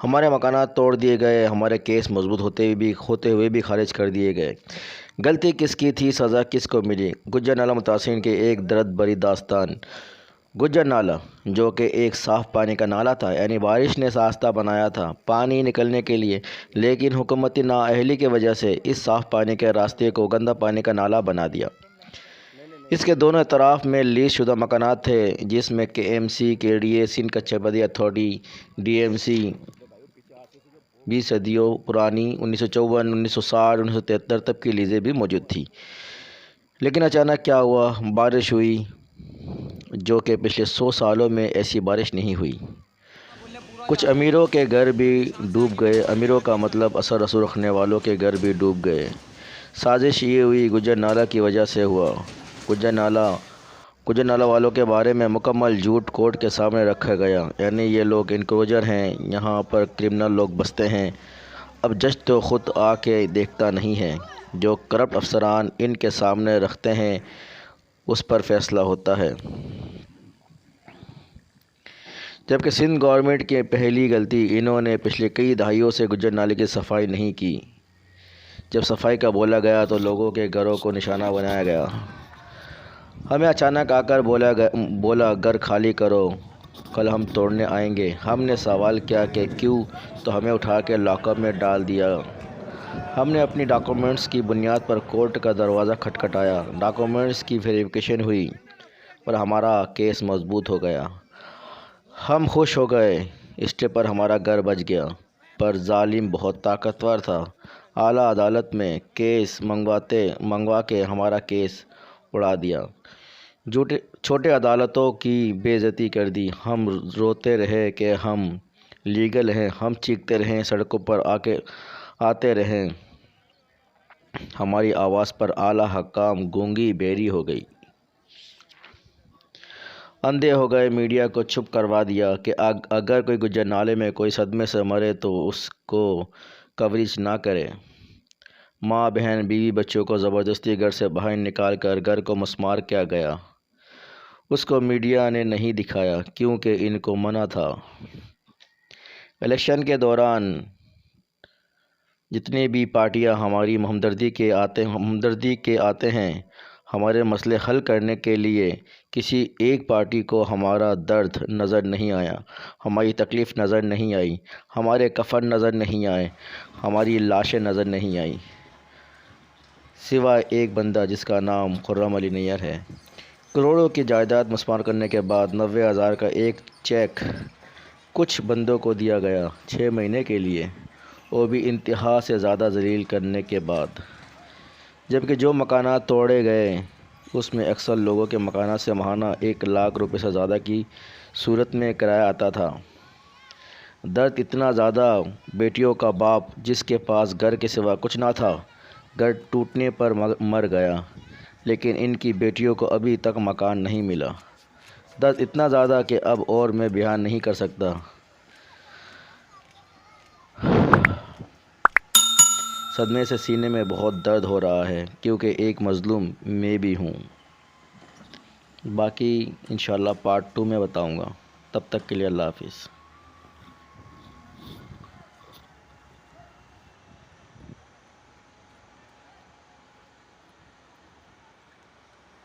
ہمارے مکانات توڑ دیے گئے، ہمارے کیس مضبوط ہوتے ہوئے بھی خارج کر دیے گئے۔ غلطی کس کی تھی، سزا کس کو ملی؟ گجر نالہ متاثرین کی ایک درد بھری داستان۔ گجر نالہ، جو کہ ایک صاف پانی کا نالہ تھا، یعنی بارش نے راستہ بنایا تھا پانی نکلنے کے لیے، لیکن حکومتی نااہلی کی وجہ سے اس صاف پانی کے راستے کو گندا پانی کا نالہ بنا دیا۔ اس کے دونوں اطراف میں لیز شدہ مکانات تھے، جس میں KMC KDA سندھ کچہ بدی اتھارٹی DMC 20 صدیوں پرانی 1954 1960 1973 تک کی لیزیں بھی موجود تھیں۔ لیکن اچانک کیا ہوا؟ بارش ہوئی، جو کہ پچھلے 100 سالوں میں ایسی بارش نہیں ہوئی۔ کچھ امیروں کے گھر بھی ڈوب گئے، امیروں کا مطلب اثر رسوخ رکھنے والوں کے گھر بھی ڈوب گئے۔ سازش یہ ہوئی گجر نالہ کی وجہ سے ہوا۔ گجر نالہ والوں کے بارے میں مکمل جھوٹ کورٹ کے سامنے رکھا گیا، یعنی یہ لوگ انکروچر ہیں، یہاں پر کرمنل لوگ بستے ہیں۔ اب جج تو خود آ کے دیکھتا نہیں ہے، جو کرپٹ افسران ان کے سامنے رکھتے ہیں اس پر فیصلہ ہوتا ہے۔ جبکہ سندھ گورنمنٹ کی پہلی غلطی، انہوں نے پچھلے کئی دہائیوں سے گجر نالے کی صفائی نہیں کی۔ جب صفائی کا بولا گیا تو لوگوں کے گھروں کو نشانہ بنایا گیا۔ ہمیں اچانک آ کر بولا گھر خالی کرو، کل ہم توڑنے آئیں گے۔ ہم نے سوال کیا کہ کیوں، تو ہمیں اٹھا کے لاک اپ میں ڈال دیا۔ ہم نے اپنی ڈاکومنٹس کی بنیاد پر کورٹ کا دروازہ کھٹکھٹایا، ڈاکومنٹس کی ویریفیکیشن ہوئی اور ہمارا کیس مضبوط ہو گیا۔ ہم خوش ہو گئے، اسٹے پر ہمارا گھر بچ گیا۔ پر ظالم بہت طاقتور تھا، اعلیٰ عدالت میں کیس منگوا کے ہمارا کیس اڑا دیا، چھوٹے عدالتوں کی بے عزتی کر دی۔ ہم روتے رہے کہ ہم لیگل ہیں، ہم چیختے رہے، سڑکوں پر آتے رہے، ہماری آواز پر اعلیٰ حکام گونگی بہری ہو گئی، اندھے ہو گئے۔ میڈیا کو چپ کروا دیا کہ اگر کوئی گجر نالے میں کوئی صدمے سے مرے تو اس کو کوریج نہ کرے۔ ماں بہن بیوی بچوں کو زبردستی گھر سے باہر نکال کر گھر کو مسمار کیا گیا۔ اس کو میڈیا نے نہیں دکھایا کیونکہ ان کو منع تھا۔ الیکشن کے دوران جتنی بھی پارٹیاں ہماری ہمدردی کے آتے ہیں، ہمارے مسئلے حل کرنے کے لیے، کسی ایک پارٹی کو ہمارا درد نظر نہیں آیا، ہماری تکلیف نظر نہیں آئی، ہمارے کفن نظر نہیں آئے، ہماری لاشیں نظر نہیں آئیں، سوائے ایک بندہ جس کا نام خرم علی نیر ہے۔ کروڑوں کی جائیداد مسمار کرنے کے بعد 90,000 کا ایک چیک کچھ بندوں کو دیا گیا 6 مہینے کے لیے، وہ بھی انتہا سے زیادہ ذلیل کرنے کے بعد۔ جبکہ جو مکانات توڑے گئے اس میں اکثر لوگوں کے مکانات سے ماہانہ 1 لاکھ روپے سے زیادہ کی صورت میں کرایہ آتا تھا۔ درد اتنا زیادہ، بیٹیوں کا باپ جس کے پاس گھر کے سوا کچھ نہ تھا، گھر ٹوٹنے پر مر گیا، لیکن ان کی بیٹیوں کو ابھی تک مکان نہیں ملا۔ درد اتنا زیادہ کہ اب اور میں بیان نہیں کر سکتا۔ صدمے سے سینے میں بہت درد ہو رہا ہے کیونکہ ایک مظلوم میں بھی ہوں۔ باقی انشاءاللہ پارٹ 2 میں بتاؤں گا، تب تک کے لیے اللہ حافظ۔